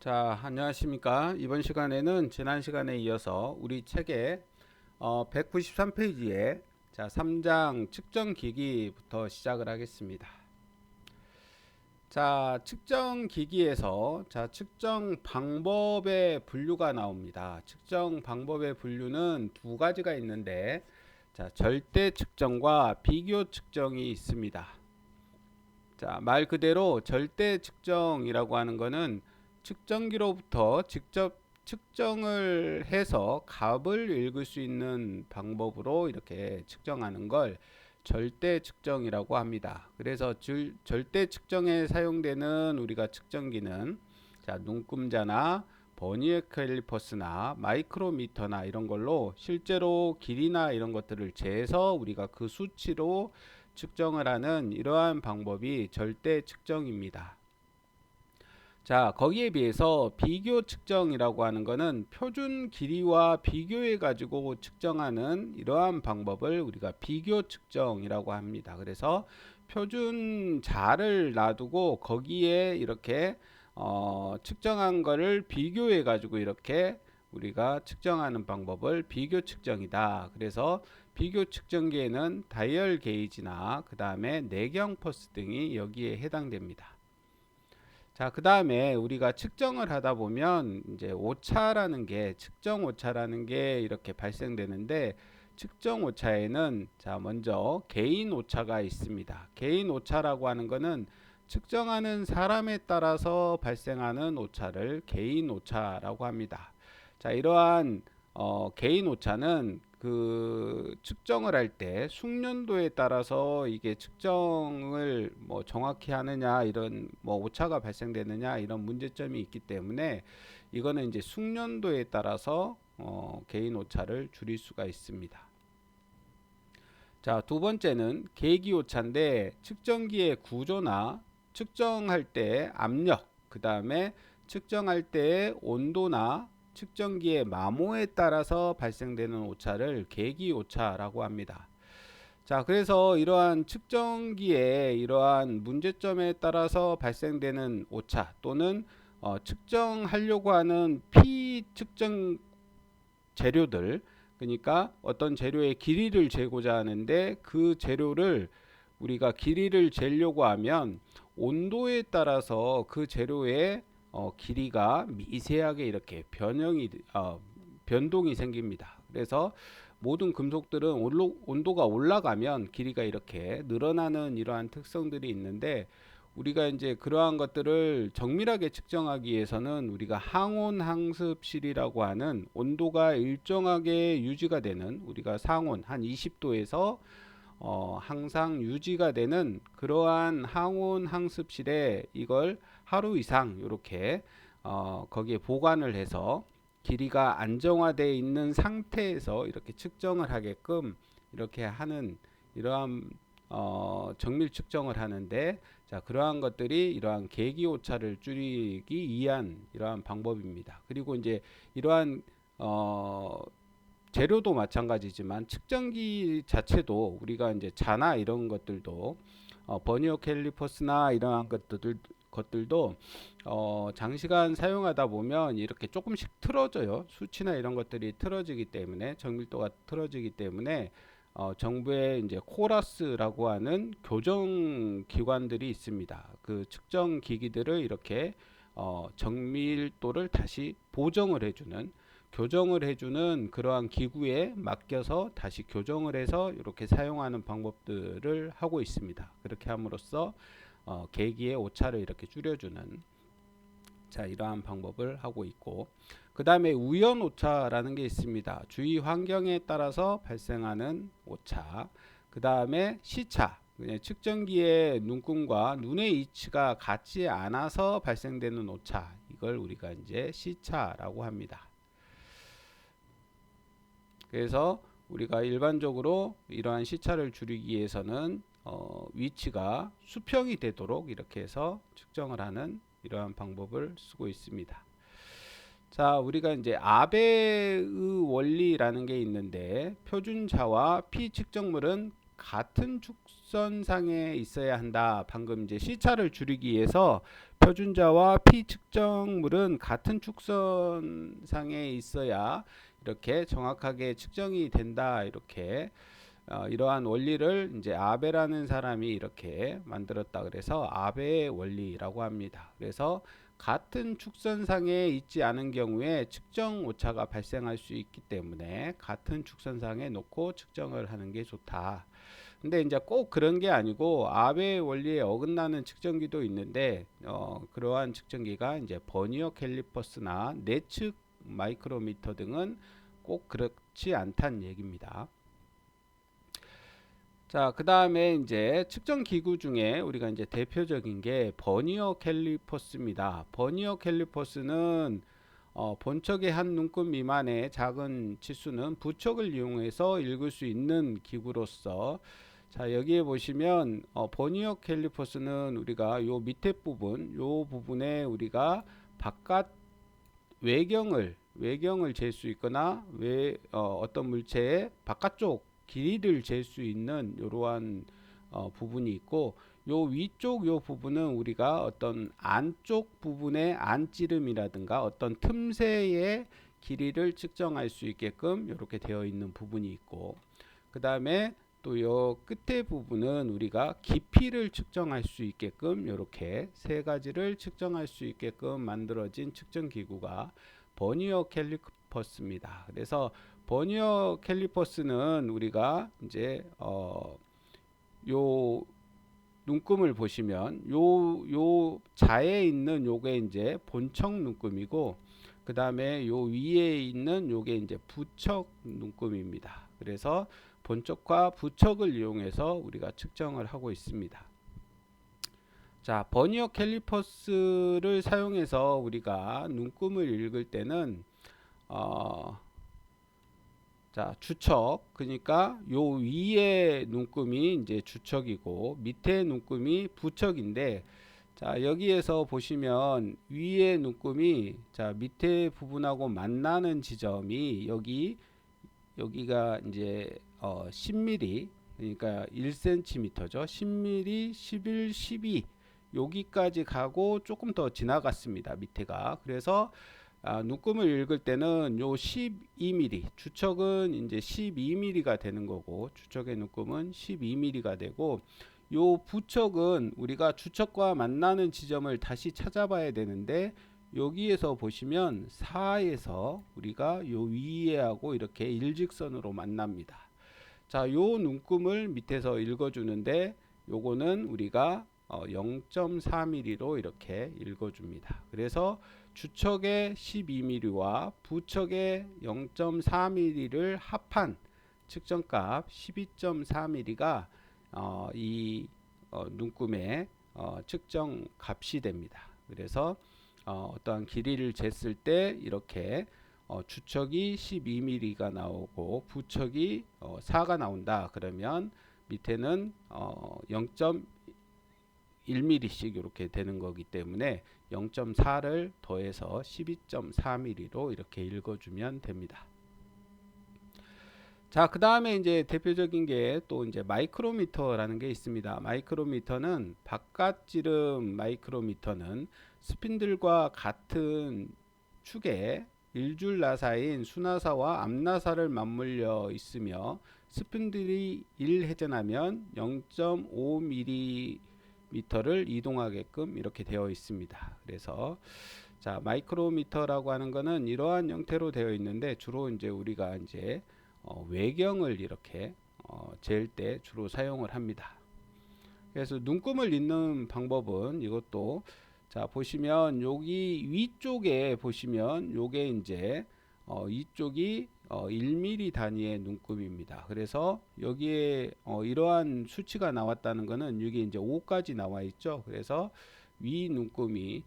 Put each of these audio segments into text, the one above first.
자, 안녕하십니까. 이번 시간에는 지난 시간에 이어서 우리 책의 193페이지에 자, 3장 측정 기기부터 시작을 하겠습니다. 자, 측정 기기에서 자, 측정 방법의 분류가 나옵니다. 측정 방법의 분류는 두 가지가 있는데 자, 절대 측정과 비교 측정이 있습니다. 자, 말 그대로 절대 측정이라고 하는 것은 측정기로부터 직접 측정을 해서 값을 읽을 수 있는 방법으로 이렇게 측정하는 걸 절대 측정이라고 합니다. 그래서 절대 측정에 사용되는 우리가 측정기는 자, 눈금자나 버니어 캘리퍼스나 마이크로미터나 이런 걸로 실제로 길이나 이런 것들을 재서 우리가 그 수치로 측정을 하는 이러한 방법이 절대 측정입니다. 자, 거기에 비해서 비교 측정이라고 하는 것은 표준 길이와 비교해 가지고 측정하는 이러한 방법을 우리가 비교 측정이라고 합니다. 그래서 표준 자를 놔두고 거기에 이렇게 측정한 거를 비교해 가지고 이렇게 우리가 측정하는 방법을 비교 측정이다. 그래서 비교 측정기에는 다이얼 게이지나 그 다음에 내경 퍼스 등이 여기에 해당됩니다. 자, 그 다음에 우리가 측정을 하다 보면 이제 오차라는 게 측정 오차라는 게 이렇게 발생되는데 측정 오차에는 자, 먼저 개인 오차가 있습니다. 개인 오차라고 하는 거는 측정하는 사람에 따라서 발생하는 오차를 개인 오차라고 합니다. 자, 이러한 개인 오차는 그 측정을 할 때 숙련도에 따라서 이게 측정을 뭐 정확히 하느냐 이런 뭐 오차가 발생되느냐 이런 문제점이 있기 때문에 이거는 이제 숙련도에 따라서 개인 오차를 줄일 수가 있습니다. 자, 두 번째는 계기 오차인데 측정기의 구조나 측정할 때 압력, 그 다음에 측정할 때 온도나 측정기의 마모에 따라서 발생되는 오차를 계기 오차라고 합니다. 자, 그래서 이러한 측정기의 이러한 문제점에 따라서 발생되는 오차 또는 측정하려고 하는 피측정 재료들, 그러니까 어떤 재료의 길이를 재고자 하는데 그 재료를 우리가 길이를 재려고 하면 온도에 따라서 그 재료의 길이가 미세하게 이렇게 변동이 생깁니다. 그래서 모든 금속들은 온도가 올라가면 길이가 이렇게 늘어나는 이러한 특성들이 있는데 우리가 이제 그러한 것들을 정밀하게 측정하기 위해서는 우리가 항온 항습실이라고 하는 온도가 일정하게 유지가 되는 우리가 상온 한 20도에서 항상 유지가 되는 그러한 항온 항습실에 이걸 하루 이상 이렇게 거기에 보관을 해서 길이가 안정화되어 있는 상태에서 이렇게 측정을 하게끔 이렇게 하는 이러한 정밀 측정을 하는데 자, 그러한 것들이 이러한 계기 오차를 줄이기 위한 이러한 방법입니다. 그리고 이제 이러한 재료도 마찬가지지만 측정기 자체도 우리가 이제 자나 이런 것들도 버니어 캘리퍼스나 이러한 것들도 장시간 사용하다 보면 이렇게 조금씩 틀어져요. 수치나 이런 것들이 틀어지기 때문에 정밀도가 틀어지기 때문에 정부의 이제 코러스라고 하는 교정 기관들이 있습니다. 그 측정 기기들을 이렇게 정밀도를 다시 보정을 해주는 교정을 해주는 그러한 기구에 맡겨서 다시 교정을 해서 이렇게 사용하는 방법들을 하고 있습니다. 그렇게 함으로써 계기의 오차를 이렇게 줄여주는 자, 이러한 방법을 하고 있고 그 다음에 우연 오차라는 게 있습니다. 주위 환경에 따라서 발생하는 오차. 그 다음에 시차. 측정기의 눈금과 눈의 위치가 같지 않아서 발생되는 오차. 이걸 우리가 이제 시차라고 합니다. 그래서 우리가 일반적으로 이러한 시차를 줄이기 위해서는 위치가 수평이 되도록 이렇게 해서 측정을 하는 이러한 방법을 쓰고 있습니다. 자, 우리가 이제 아베의 원리라는 게 있는데 표준자와 피측정물은 같은 축선상에 있어야 한다. 방금 이제 C차를 줄이기 위해서 표준자와 피측정물은 같은 축선상에 있어야 이렇게 정확하게 측정이 된다. 이렇게 이러한 원리를 이제 아베라는 사람이 이렇게 만들었다. 그래서 아베의 원리라고 합니다. 그래서 같은 축선상에 있지 않은 경우에 측정 오차가 발생할 수 있기 때문에 같은 축선상에 놓고 측정을 하는 게 좋다. 근데 이제 꼭 그런 게 아니고 아베의 원리에 어긋나는 측정기도 있는데 그러한 측정기가 이제 버니어 캘리퍼스나 내측 마이크로미터 등은 꼭 그렇지 않다는 얘기입니다. 자, 그 다음에 이제 측정 기구 중에 우리가 이제 대표적인 게 버니어 캘리퍼스입니다. 버니어 캘리퍼스는 본척의 한 눈금 미만의 작은 치수는 부척을 이용해서 읽을 수 있는 기구로서, 자, 여기에 보시면 버니어 캘리퍼스는 우리가 요 밑에 부분, 요 부분에 우리가 바깥 외경을 잴 수 있거나 어떤 물체의 바깥쪽 길이를 잴 수 있는 이러한 부분이 있고, 요 위쪽 요 부분은 우리가 어떤 안쪽 부분의 안찌름이라든가 어떤 틈새의 길이를 측정할 수 있게끔 이렇게 되어 있는 부분이 있고, 그 다음에 또 요 끝에 부분은 우리가 깊이를 측정할 수 있게끔 이렇게 세 가지를 측정할 수 있게끔 만들어진 측정 기구가 버니어 캘리퍼스입니다. 그래서 버니어 캘리퍼스는 우리가 이제 요 눈금을 보시면 요 자에 있는 요게 이제 본척 눈금이고, 그 다음에 요 위에 있는 요게 이제 부척 눈금입니다. 그래서 본척과 부척을 이용해서 우리가 측정을 하고 있습니다. 자, 버니어 캘리퍼스를 사용해서 우리가 눈금을 읽을 때는 자, 주척, 그러니까 요 위에 눈금이 이제 주척이고 밑에 눈금이 부척인데, 자, 여기에서 보시면 위에 눈금이 자 밑에 부분하고 만나는 지점이 여기가 이제 10mm, 그러니까 1cm죠. 10mm, 11, 12 여기까지 가고 조금 더 지나갔습니다. 밑에가. 그래서 눈금을 읽을 때는 요 12mm, 주척은 이제 12mm가 되는 거고, 주척의 눈금은 12mm가 되고, 요 부척은 우리가 주척과 만나는 지점을 다시 찾아봐야 되는데, 여기에서 보시면 4에서 우리가 요 위에하고 이렇게 일직선으로 만납니다. 자, 요 눈금을 밑에서 읽어주는데 요거는 우리가 0.4mm로 이렇게 읽어줍니다. 그래서 주척의 12mm와 부척의 0.4mm를 합한 측정값 12.4mm가 이 눈금의 측정 값이 됩니다. 그래서 어떠한 길이를 쟀을 때 이렇게 주척이 12mm가 나오고 부척이 4가 나온다. 그러면 밑에는 0.1mm씩 이렇게 되는 거기 때문에 0.4를 더해서 12.4mm로 이렇게 읽어주면 됩니다. 자, 그 다음에 이제 대표적인 게 또 이제 마이크로미터라는 게 있습니다. 마이크로미터는 바깥지름 마이크로미터는 스핀들과 같은 축에 일줄 나사인 수나사와 앞나사를 맞물려 있으며 스핀들이 1회전하면 0.5mm를 이동하게끔 이렇게 되어 있습니다. 그래서 자, 마이크로미터라고 하는 거는 이러한 형태로 되어 있는데 주로 이제 우리가 이제 외경을 이렇게 잴 때 주로 사용을 합니다. 그래서 눈금을 읽는 방법은 이것도 자 보시면 여기 위쪽에 보시면 요게 이제 이쪽이 1mm 단위의 눈금입니다. 그래서 여기에 이러한 수치가 나왔다는 것은 여기 이제 5까지 나와 있죠. 그래서 위 눈금이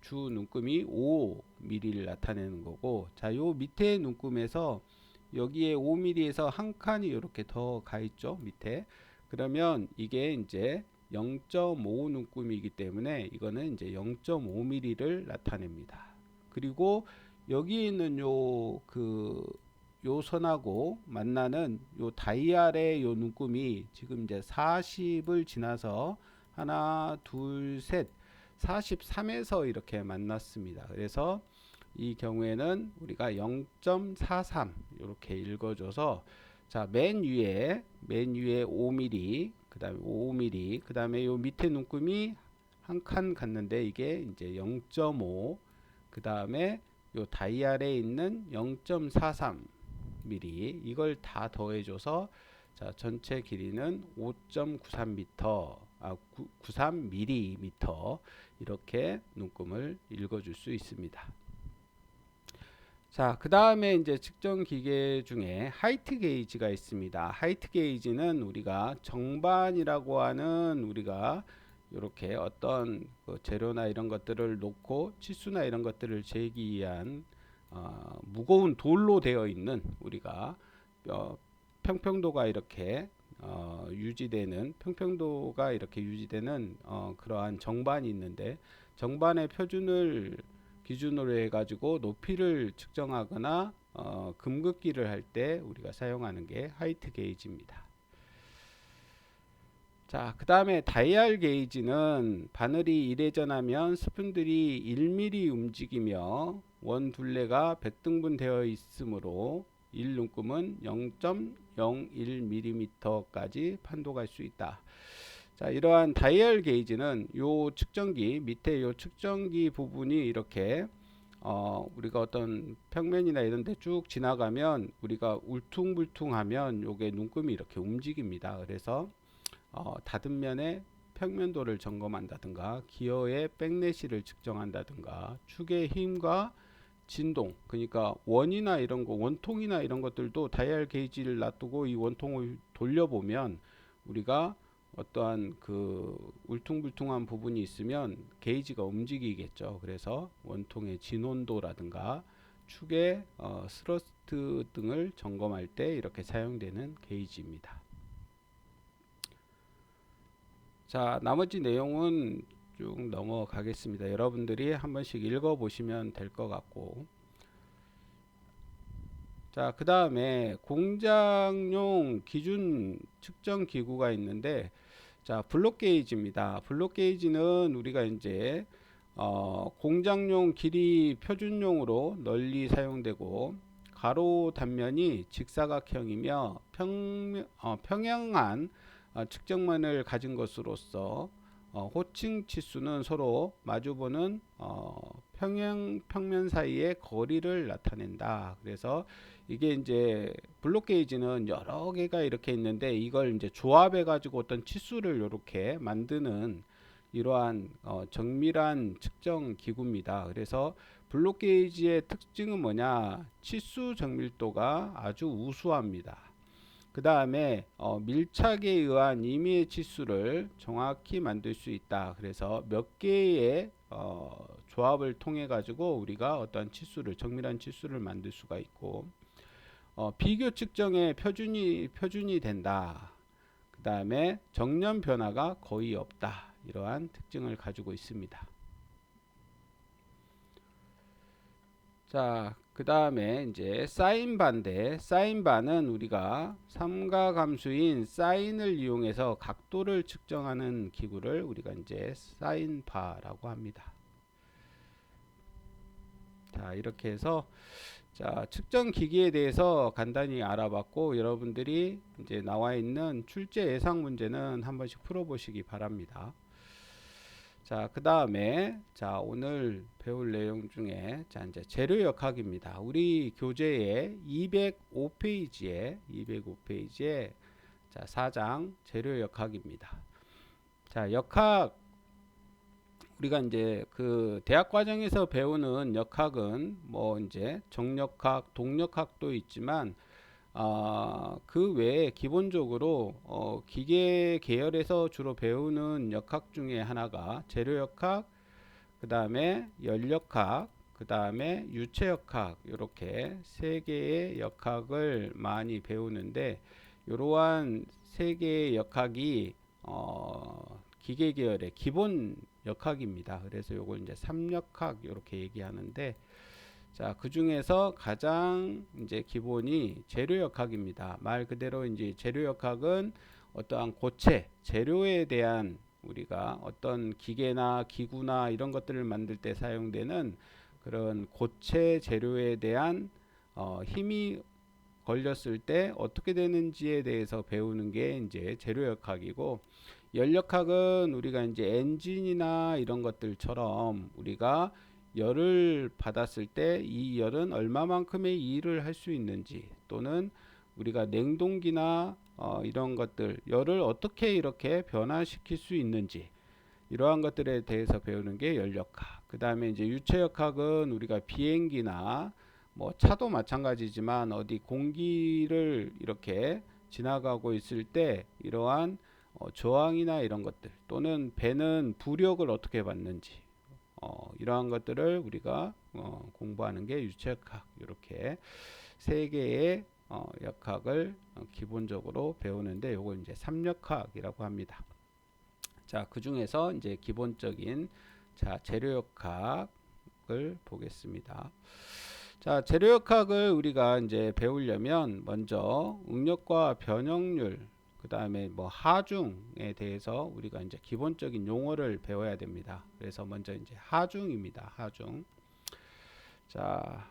주 눈금이 5mm를 나타내는 거고, 자 요 밑에 눈금에서 여기에 5mm에서 한 칸이 이렇게 더 가 있죠. 밑에. 그러면 이게 이제 0.5 눈금이기 때문에 이거는 이제 0.5mm를 나타냅니다. 그리고 여기 있는 요 요 선하고 만나는 요 다이알의 요 눈금이 지금 이제 40을 지나서 하나, 둘, 셋, 43에서 이렇게 만났습니다. 그래서 이 경우에는 우리가 0.43 이렇게 읽어줘서 자, 맨 위에 5mm, 그 다음에 5mm, 그 다음에 요 밑에 눈금이 한 칸 갔는데 이게 이제 0.5, 그 다음에 요 다이알에 있는 0.43mm 이걸 다 더해줘서 자, 전체 길이는 5.93m, 93mm 이렇게 눈금을 읽어줄 수 있습니다. 자, 그 다음에 이제 측정 기계 중에 하이트 게이지가 있습니다. 하이트 게이지는 우리가 정반이라고 하는 우리가 이렇게 어떤 그 재료나 이런 것들을 놓고 치수나 이런 것들을 재기 위한 무거운 돌로 되어 있는 우리가 평평도가 이렇게 유지되는 평평도가 이렇게 유지되는 그러한 정반이 있는데 정반의 표준을 기준으로 해가지고 높이를 측정하거나 금긋기를 할 때 우리가 사용하는 게 하이트 게이지입니다. 자, 그 다음에 다이알 게이지는 바늘이 이래전하면 스푼들이 1mm 움직이며 원 둘레가 백등분 되어 있으므로 1눈금은 0.01mm까지 판독할 수 있다. 자, 이러한 다이얼 게이지는 요 측정기 밑에 요 측정기 부분이 이렇게 우리가 어떤 평면이나 이런 데 쭉 지나가면 우리가 울퉁불퉁하면 요게 눈금이 이렇게 움직입니다. 그래서 닫은 면의 평면도를 점검한다든가 기어의 백내시를 측정한다든가 축의 힘과 진동, 그러니까 원이나 이런 거, 원통이나 이런 것들도 다이얼 게이지를 놔두고 이 원통을 돌려보면 우리가 어떠한 그 울퉁불퉁한 부분이 있으면 게이지가 움직이겠죠. 그래서 원통의 진온도라든가 축의 스러스트 등을 점검할 때 이렇게 사용되는 게이지입니다. 자, 나머지 내용은 쭉 넘어가겠습니다. 여러분들이 한 번씩 읽어보시면 될 것 같고, 자, 그 다음에 공장용 기준 측정 기구가 있는데, 자, 블록 게이지입니다. 블록 게이지는 우리가 이제 공장용 길이 표준용으로 널리 사용되고 가로 단면이 직사각형이며 평행한 측정면을 가진 것으로서 호칭 치수는 서로 마주보는 평면 사이의 거리를 나타낸다. 그래서 이게 이제 블록 게이지는 여러 개가 이렇게 있는데 이걸 이제 조합해 가지고 어떤 치수를 이렇게 만드는 이러한 정밀한 측정 기구입니다. 그래서 블록 게이지의 특징은 뭐냐? 치수 정밀도가 아주 우수합니다. 그 다음에 밀착에 의한 임의의 치수를 정확히 만들 수 있다. 그래서 몇 개의 조합을 통해 가지고 우리가 어떤 치수를 정밀한 치수를 만들 수가 있고 비교 측정의 표준이 된다. 그 다음에 정렬 변화가 거의 없다. 이러한 특징을 가지고 있습니다. 자, 그 다음에 이제 사인바인데 사인바는 우리가 삼각함수인 사인을 이용해서 각도를 측정하는 기구를 우리가 이제 사인바라고 합니다. 자, 이렇게 해서 자, 측정 기기에 대해서 간단히 알아봤고 여러분들이 이제 나와 있는 출제 예상 문제는 한 번씩 풀어보시기 바랍니다. 자, 그 다음에 자, 오늘 배울 내용 중에 자, 이제 재료 역학입니다. 우리 교재의 205페이지에 자, 4장 재료 역학입니다. 자, 역학 우리가 이제 그 대학 과정에서 배우는 역학은 뭐 이제 정역학, 동역학도 있지만 그 외에 기본적으로 기계 계열에서 주로 배우는 역학 중에 하나가 재료역학, 그 다음에 열역학, 그 다음에 유체역학 이렇게 세 개의 역학을 많이 배우는데 이러한 세 개의 역학이 기계 계열의 기본 역학입니다. 그래서 요걸 이제 3역학 이렇게 얘기하는데 자, 그 중에서 가장 이제 기본이 재료역학입니다. 말 그대로 이제 재료역학은 어떠한 고체, 재료에 대한 우리가 어떤 기계나 기구나 이런 것들을 만들 때 사용되는 그런 고체 재료에 대한 힘이 걸렸을 때 어떻게 되는지에 대해서 배우는 게 이제 재료역학이고, 열역학은 우리가 이제 엔진이나 이런 것들처럼 우리가 열을 받았을 때 이 열은 얼마만큼의 일을 할 수 있는지, 또는 우리가 냉동기나 이런 것들 열을 어떻게 이렇게 변화시킬 수 있는지, 이러한 것들에 대해서 배우는 게 열역학. 그 다음에 이제 유체역학은 우리가 비행기나 뭐 차도 마찬가지지만 어디 공기를 이렇게 지나가고 있을 때 이러한 저항이나 이런 것들, 또는 배는 부력을 어떻게 받는지, 이러한 것들을 우리가 공부하는 게 유체역학. 이렇게 세 개의 역학을 기본적으로 배우는데, 요거 이제 삼역학이라고 합니다. 자, 그 중에서 이제 기본적인 재료역학을 보겠습니다. 자, 재료역학을 우리가 이제 배우려면 먼저 응력과 변형률, 그 다음에 뭐 하중에 대해서 우리가 이제 기본적인 용어를 배워야 됩니다. 그래서 먼저 이제 하중입니다. 하중. 자,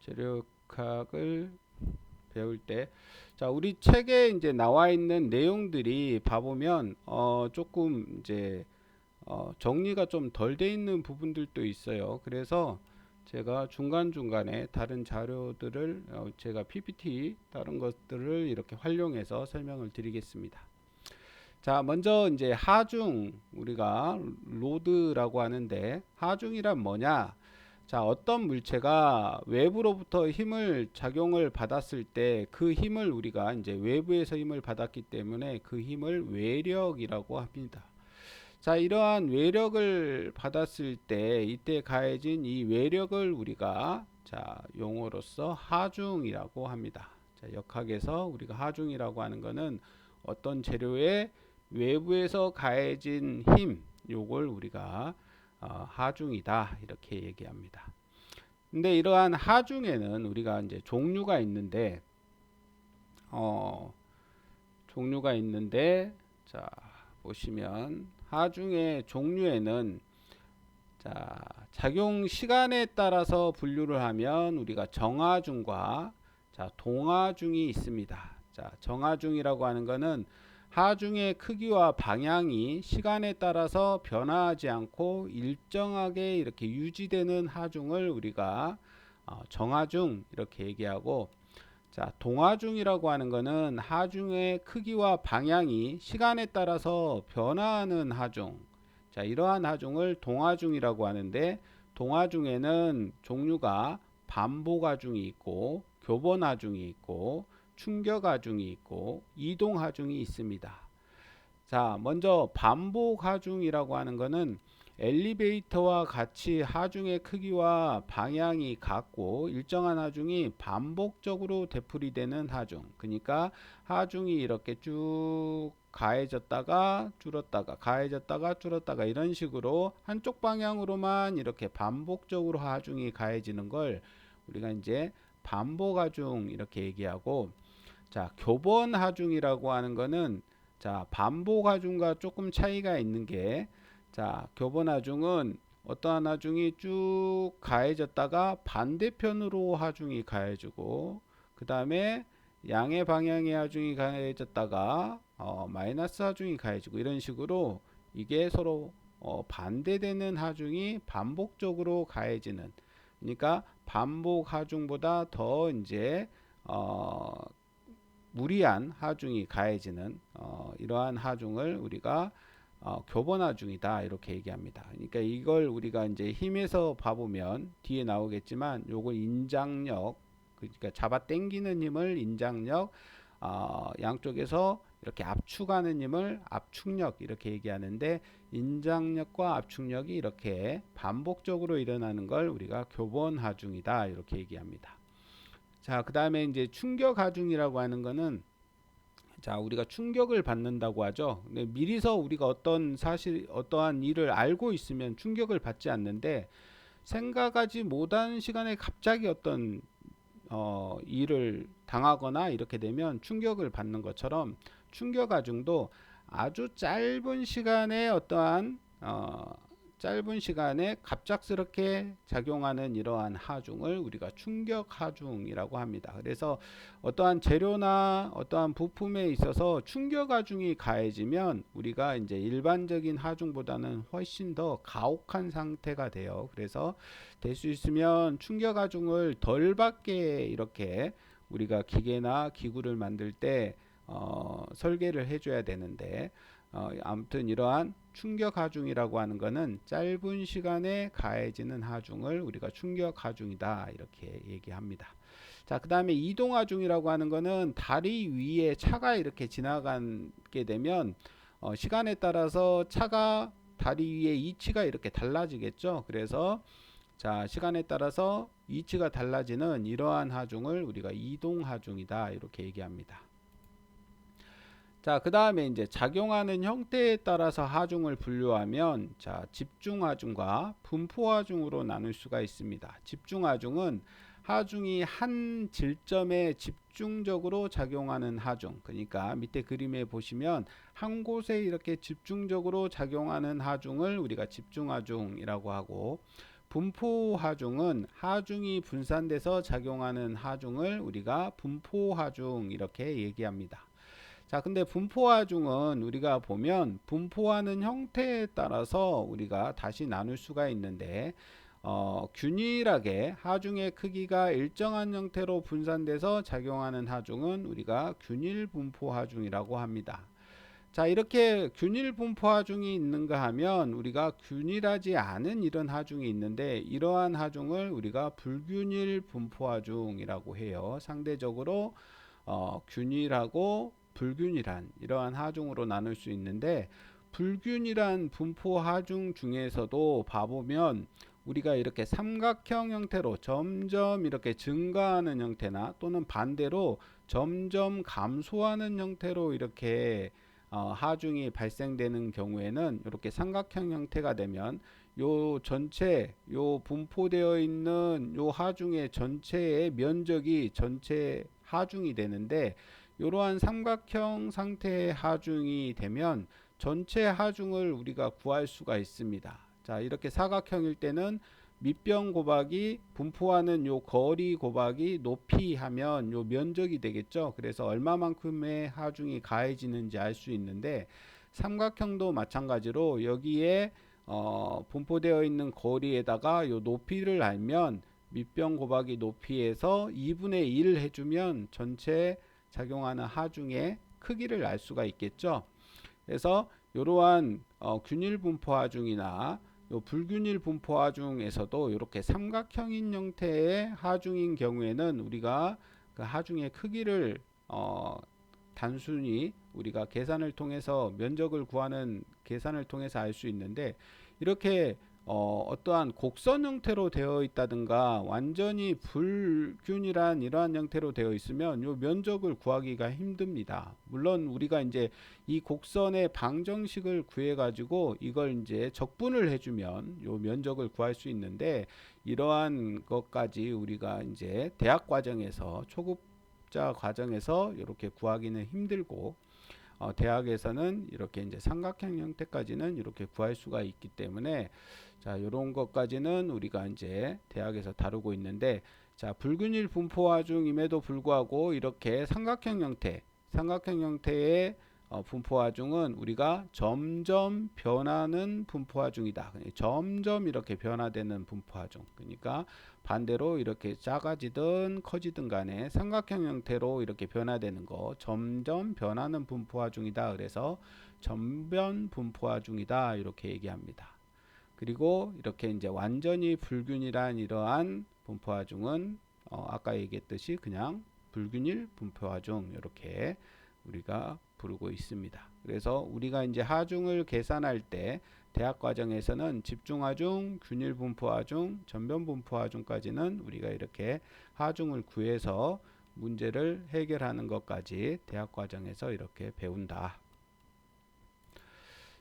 재료역학을 배울 때, 자, 우리 책에 이제 나와 있는 내용들이 봐보면 조금 이제 정리가 좀 덜 돼 있는 부분들도 있어요. 그래서 제가 중간중간에 다른 자료들을 제가 PPT 다른 것들을 이렇게 활용해서 설명을 드리겠습니다. 자, 먼저 이제 하중, 우리가 로드라고 하는데, 하중이란 뭐냐? 자, 어떤 물체가 외부로부터 힘을 작용을 받았을 때 그 힘을 우리가 이제 외부에서 힘을 받았기 때문에 그 힘을 외력이라고 합니다. 자, 이러한 외력을 받았을 때 이때 가해진 이 외력을 우리가 용어로서 하중이라고 합니다. 자, 역학에서 우리가 하중이라고 하는 것은 어떤 재료에 외부에서 가해진 힘, 요걸 우리가 하중이다 이렇게 얘기합니다. 근데 이러한 하중에는 우리가 이제 종류가 있는데, 자, 보시면 하중의 종류에는 작용 시간에 따라서 분류를 하면 우리가 정하중과 동하중이 있습니다. 자, 정하중이라고 하는 것은 하중의 크기와 방향이 시간에 따라서 변화하지 않고 일정하게 이렇게 유지되는 하중을 우리가 정하중 이렇게 얘기하고, 자, 동하중이라고 하는 것은 하중의 크기와 방향이 시간에 따라서 변화하는 하중, 자, 이러한 하중을 동하중이라고 하는데, 동하중에는 종류가 반복하중이 있고 교번하중이 있고 충격하중이 있고 이동하중이 있습니다. 자, 먼저 반복하중이라고 하는 것은 엘리베이터와 같이 하중의 크기와 방향이 같고 일정한 하중이 반복적으로 되풀이되는 하중. 그러니까 하중이 이렇게 쭉 가해졌다가 줄었다가 가해졌다가 줄었다가 이런 식으로 한쪽 방향으로만 이렇게 반복적으로 하중이 가해지는 걸 우리가 이제 반복하중 이렇게 얘기하고, 자, 교번하중이라고 하는 거는 반복하중과 조금 차이가 있는 게, 교번하중은 어떠한 하중이 쭉 가해졌다가 반대편으로 하중이 가해지고, 그 다음에 양의 방향의 하중이 가해졌다가 마이너스 하중이 가해지고, 이런 식으로 이게 서로 반대되는 하중이 반복적으로 가해지는, 그러니까 반복 하중보다 더 이제 무리한 하중이 가해지는 이러한 하중을 우리가 교번하중이다 이렇게 얘기합니다. 그러니까 이걸 우리가 이제 힘에서 봐보면 뒤에 나오겠지만, 요거 인장력, 그러니까 잡아 당기는 힘을 인장력, 양쪽에서 이렇게 압축하는 힘을 압축력 이렇게 얘기하는데, 인장력과 압축력이 이렇게 반복적으로 일어나는 걸 우리가 교번하중이다 이렇게 얘기합니다. 자, 그 다음에 이제 충격하중이라고 하는 거는, 자, 우리가 충격을 받는다고 하죠. 근데 미리서 우리가 어떠한 일을 알고 있으면 충격을 받지 않는데, 생각하지 못한 시간에 갑자기 어떤 일을 당하거나 이렇게 되면 충격을 받는 것처럼 충격 하중도 아주 짧은 시간에 어떠한 짧은 시간에 갑작스럽게 작용하는 이러한 하중을 우리가 충격 하중이라고 합니다. 그래서 어떠한 재료나 어떠한 부품에 있어서 충격 하중이 가해지면 우리가 이제 일반적인 하중보다는 훨씬 더 가혹한 상태가 돼요. 그래서 될 수 있으면 충격 하중을 덜 받게 이렇게 우리가 기계나 기구를 만들 때 설계를 해줘야 되는데 아무튼 이러한 충격 하중이라고 하는 것은 짧은 시간에 가해지는 하중을 우리가 충격 하중이다 이렇게 얘기합니다. 자, 그 다음에 이동 하중이라고 하는 것은 다리 위에 차가 이렇게 지나가게 되면 시간에 따라서 차가 다리 위에 위치가 이렇게 달라지겠죠. 그래서 자, 시간에 따라서 위치가 달라지는 이러한 하중을 우리가 이동 하중이다 이렇게 얘기합니다. 자, 그 다음에 이제 작용하는 형태에 따라서 하중을 분류하면 자, 집중 하중과 분포 하중으로 나눌 수가 있습니다. 집중 하중은 하중이 한 질점에 집중적으로 작용하는 하중. 그러니까 밑에 그림에 보시면 한 곳에 이렇게 집중적으로 작용하는 하중을 우리가 집중 하중이라고 하고, 분포 하중은 하중이 분산돼서 작용하는 하중을 우리가 분포 하중 이렇게 얘기합니다. 자, 근데 분포 하중은 우리가 보면 분포하는 형태에 따라서 우리가 다시 나눌 수가 있는데 균일하게 하중의 크기가 일정한 형태로 분산돼서 작용하는 하중은 우리가 균일 분포 하중이라고 합니다. 자, 이렇게 균일 분포 하중이 있는가 하면 우리가 균일하지 않은 이런 하중이 있는데 이러한 하중을 우리가 불균일 분포 하중이라고 해요. 상대적으로 균일하고 불균일한 이러한 하중으로 나눌 수 있는데, 불균일한 분포 하중 중에서도 봐보면 우리가 이렇게 삼각형 형태로 점점 이렇게 증가하는 형태나 또는 반대로 점점 감소하는 형태로 이렇게 하중이 발생되는 경우에는 이렇게 삼각형 형태가 되면 요 전체 요 분포되어 있는 요 하중의 전체의 면적이 전체 하중이 되는데, 이러한 삼각형 상태의 하중이 되면 전체 하중을 우리가 구할 수가 있습니다. 자, 이렇게 사각형일 때는 밑변 곱하기 분포하는 요 거리 곱하기 높이 하면 요 면적이 되겠죠. 그래서 얼마만큼의 하중이 가해지는지 알 수 있는데, 삼각형도 마찬가지로 여기에 분포되어 있는 거리에다가 요 높이를 알면 밑변 곱하기 높이에서 2분의 1 해주면 전체 작용하는 하중의 크기를 알 수가 있겠죠. 그래서 이러한 균일 분포 하중이나 요 불균일 분포 하중에서도 이렇게 삼각형인 형태의 하중인 경우에는 우리가 그 하중의 크기를 단순히 우리가 계산을 통해서 면적을 구하는 계산을 통해서 알 수 있는데, 이렇게 어떠한 곡선 형태로 되어 있다든가 완전히 불균일한 이러한 형태로 되어 있으면 요 면적을 구하기가 힘듭니다. 물론 우리가 이제 이 곡선의 방정식을 구해 가지고 이걸 이제 적분을 해주면 요 면적을 구할 수 있는데, 이러한 것까지 우리가 이제 대학 과정에서 초급자 과정에서 이렇게 구하기는 힘들고, 대학에서는 이렇게 이제 삼각형 형태까지는 이렇게 구할 수가 있기 때문에 자, 이런 것까지는 우리가 이제 대학에서 다루고 있는데, 자, 불균일 분포 하중임에도 불구하고 이렇게 삼각형 형태의 분포 하중은 우리가 점점 변하는 분포 하중이다. 점점 이렇게 변화되는 분포 하중. 그러니까 반대로 이렇게 작아지든 커지든 간에 삼각형 형태로 이렇게 변화되는 거 점점 변하는 분포 하중이다. 그래서 점변 분포 하중이다. 이렇게 얘기합니다. 그리고 이렇게 이제 완전히 불균일한 이러한 분포 하중은 아까 얘기했듯이 그냥 불균일 분포 하중 이렇게 우리가 부르고 있습니다. 그래서 우리가 이제 하중을 계산할 때 대학 과정에서는 집중 하중, 균일 분포 하중, 전변 분포 하중까지는 우리가 이렇게 하중을 구해서 문제를 해결하는 것까지 대학 과정에서 이렇게 배운다.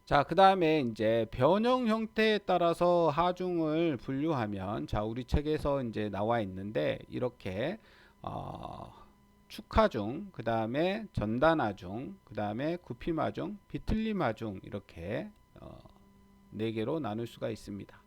자, 그 다음에 이제 변형 형태에 따라서 하중을 분류하면, 자, 우리 책에서 이제 나와 있는데, 이렇게, 어, 축하중, 그 다음에 전단하중, 그 다음에 굽힘하중, 비틀림하중, 이렇게, 네 개로 나눌 수가 있습니다.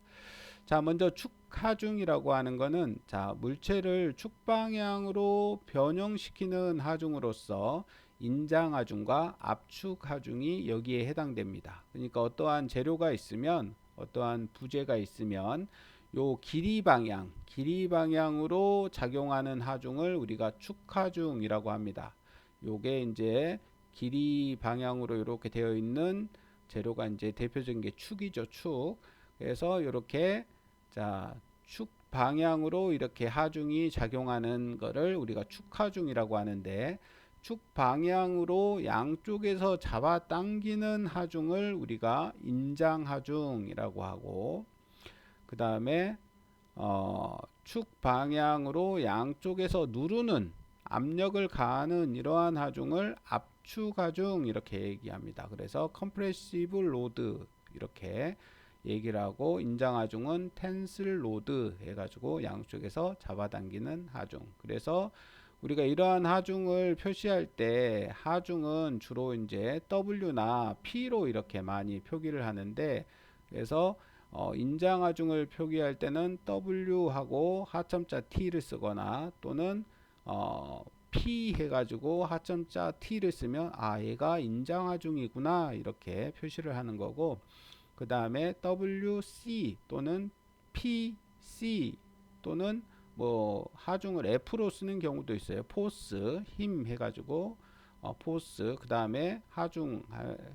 자, 먼저 축하중이라고 하는 거는, 자, 물체를 축방향으로 변형시키는 하중으로서 인장하중과 압축하중이 여기에 해당됩니다. 그러니까 어떠한 재료가 있으면, 어떠한 부재가 있으면 요 길이 방향으로 작용하는 하중을 우리가 축하중이라고 합니다. 요게 이제 길이 방향으로 이렇게 되어 있는 재료가 이제 대표적인 게 축이죠, 축. 그래서 이렇게, 자, 축 방향으로 이렇게 하중이 작용하는 거를 우리가 축하중이라고 하는데, 축 방향으로 양쪽에서 잡아당기는 하중을 우리가 인장하중이라고 하고, 그 다음에 축 방향으로 양쪽에서 누르는, 압력을 가하는 이러한 하중을 압축하중 이렇게 얘기합니다. 그래서 컴프레시브 로드 이렇게 얘기를 하고, 인장하중은 텐슬 로드 해가지고 양쪽에서 잡아당기는 하중. 그래서 우리가 이러한 하중을 표시할 때, 하중은 주로 이제 W나 P로 이렇게 많이 표기를 하는데, 그래서 인장하중을 표기할 때는 W하고 하점자 T를 쓰거나, 또는 P 해가지고 하점자 T를 쓰면, 아, 얘가 인장하중이구나 이렇게 표시를 하는 거고, 그 다음에 WC 또는 PC 또는 뭐 하중을 F로 쓰는 경우도 있어요. 포스, 힘 해가지고 포스, 그 다음에 하중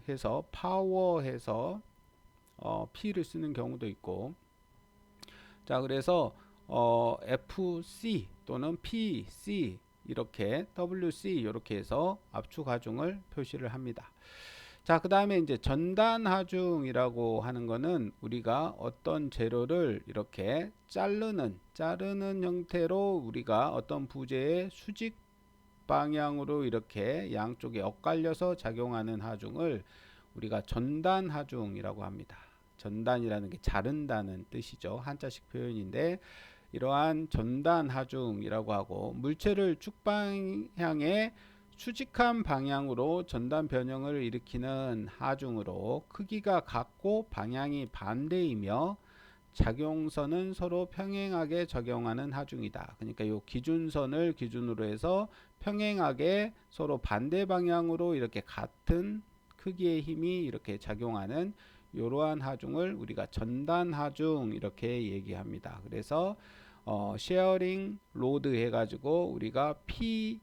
해서 파워 해서 P를 쓰는 경우도 있고, 자, 그래서 FC 또는 PC 이렇게 WC 이렇게 해서 압축 하중을 표시를 합니다. 자, 그 다음에 이제 전단 하중이라고 하는 거는 우리가 어떤 재료를 이렇게 자르는 형태로 우리가 어떤 부재의 수직 방향으로 이렇게 양쪽에 엇갈려서 작용하는 하중을 우리가 전단 하중이라고 합니다. 전단이라는 게 자른다는 뜻이죠. 한자식 표현인데, 이러한 전단 하중이라고 하고, 물체를 축방향에 수직한 방향으로 전단 변형을 일으키는 하중으로 크기가 같고 방향이 반대이며 작용선은 서로 평행하게 적용하는 하중이다. 그러니까 이 기준선을 기준으로 해서 평행하게 서로 반대 방향으로 이렇게 같은 크기의 힘이 이렇게 작용하는 이러한 하중을 우리가 전단 하중 이렇게 얘기합니다. 그래서 쉐어링 로드 해가지고 우리가 PS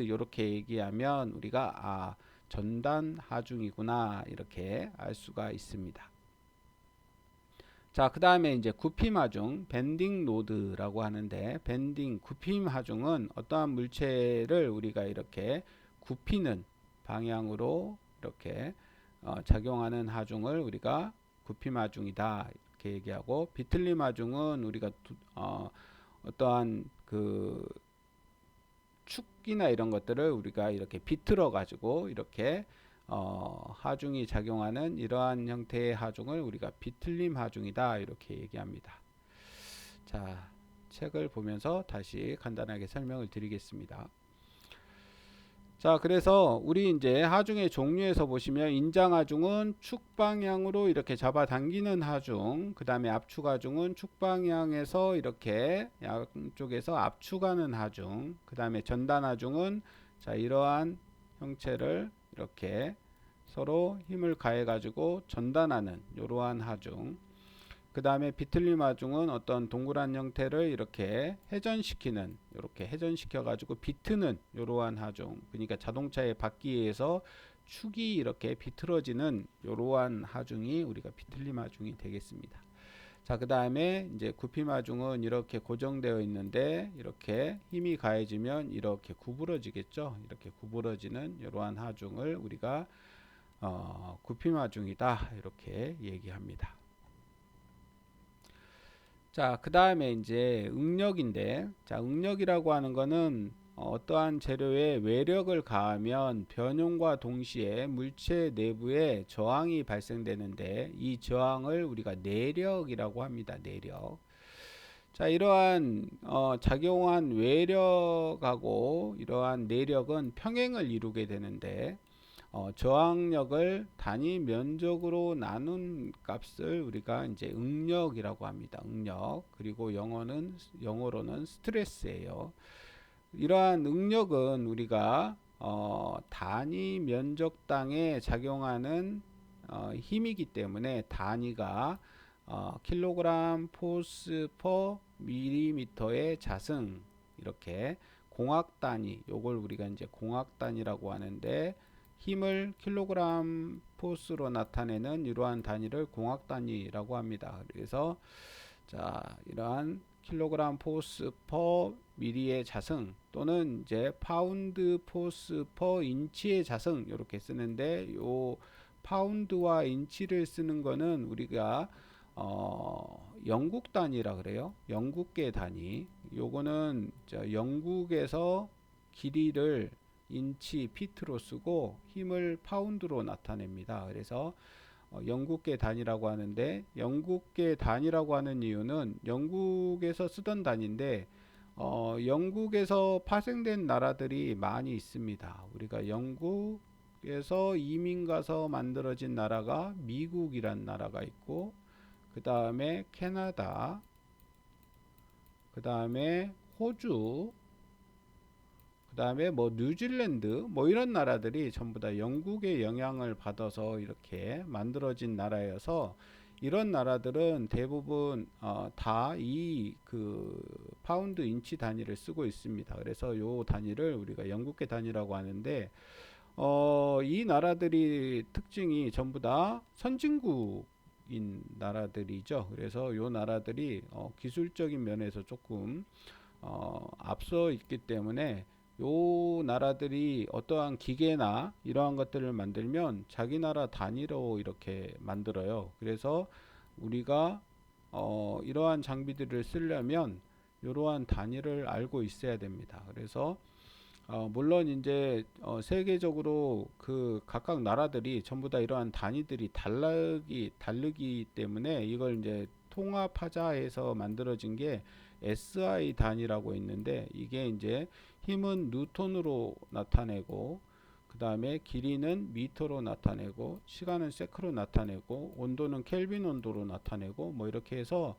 이렇게 얘기하면 우리가 전단 하중이구나 이렇게 알 수가 있습니다. 자, 그 다음에 이제 굽힘 하중, 밴딩 로드라고 하는데, 밴딩, 굽힘 하중은 어떠한 물체를 우리가 이렇게 굽히는 방향으로 이렇게 작용하는 하중을 우리가 굽힘 하중이다 이렇게 얘기하고, 비틀림 하중은 우리가 어떠한 그 축이나 이런 것들을 우리가 이렇게 비틀어 가지고 이렇게 하중이 작용하는 이러한 형태의 하중을 우리가 비틀림 하중이다 이렇게 얘기합니다. 자, 책을 보면서 다시 간단하게 설명을 드리겠습니다. 자, 그래서 우리 이제 하중의 종류에서 보시면, 인장 하중은 축 방향으로 이렇게 잡아당기는 하중, 그 다음에 압축 하중은 축 방향에서 이렇게 양쪽에서 압축하는 하중, 그 다음에 전단 하중은, 자, 이러한 형체를 이렇게 서로 힘을 가해 가지고 전단하는 이러한 하중, 그 다음에 비틀림 하중은 어떤 동그란 형태를 이렇게 회전시키는, 이렇게 회전시켜 가지고 비트는 이러한 하중, 그러니까 자동차의 바퀴에서 축이 이렇게 비틀어지는 이러한 하중이 우리가 비틀림 하중이 되겠습니다. 자, 그 다음에 이제 굽힘 하중은 이렇게 고정되어 있는데, 이렇게 힘이 가해지면 이렇게 구부러지겠죠. 이렇게 구부러지는 이러한 하중을 우리가 굽힘 하중이다 이렇게 얘기합니다. 자, 그 다음에 이제 응력인데, 자, 응력이라고 하는 거는 어떠한 재료에 외력을 가하면 변형과 동시에 물체 내부에 저항이 발생되는데 이 저항을 우리가 내력이라고 합니다. 내력. 자, 이러한 작용한 외력하고 이러한 내력은 평행을 이루게 되는데 저항력을 단위 면적으로 나눈 값을 우리가 이제 응력이라고 합니다. 응력. 그리고 영어로는 스트레스예요. 이러한 응력은 우리가 단위 면적당에 작용하는 힘이기 때문에 단위가 킬로그램 포스 퍼 밀리미터의 자승, 이렇게 공학 단위, 요걸 우리가 이제 공학 단위라고 하는데 힘을 킬로그램 포스로 나타내는 이러한 단위를 공학 단위라고 합니다. 그래서 자, 이러한 킬로그램 포스 퍼 미리의 자승 또는 이제 파운드 포스 퍼 인치의 자승 이렇게 쓰는데, 요 파운드와 인치를 쓰는 거는 우리가 영국 단위라 그래요. 영국계 단위. 요거는 영국에서 길이를 인치 피트로 쓰고 힘을 파운드로 나타냅니다. 그래서 영국계 단위라고 하는데, 영국계 단위라고 하는 이유는 영국에서 쓰던 단위인데 영국에서 파생된 나라들이 많이 있습니다. 우리가 영국에서 이민 가서 만들어진 나라가 미국이란 나라가 있고, 그 다음에 캐나다, 그 다음에 호주, 그 다음에 뭐 뉴질랜드, 뭐 이런 나라들이 전부 다 영국의 영향을 받아서 이렇게 만들어진 나라여서 이런 나라들은 대부분 다 이 그 파운드 인치 단위를 쓰고 있습니다. 그래서 요 단위를 우리가 영국계 단위라고 하는데 이 나라들이 특징이 전부 다 선진국인 나라들이죠. 그래서 요 나라들이 기술적인 면에서 조금 앞서 있기 때문에 요 나라들이 어떠한 기계나 이러한 것들을 만들면 자기 나라 단위로 이렇게 만들어요. 그래서 우리가 이러한 장비들을 쓰려면 이러한 단위를 알고 있어야 됩니다. 그래서 물론 이제 세계적으로 그 각각 나라들이 전부 다 이러한 단위들이 다르기 때문에 이걸 이제 통합하자 해서 만들어진 게 SI 단위라고 있는데, 이게 이제 힘은 뉴턴으로 나타내고, 그 다음에 길이는 미터로 나타내고, 시간은 세크로 나타내고, 온도는 켈빈 온도로 나타내고, 뭐 이렇게 해서,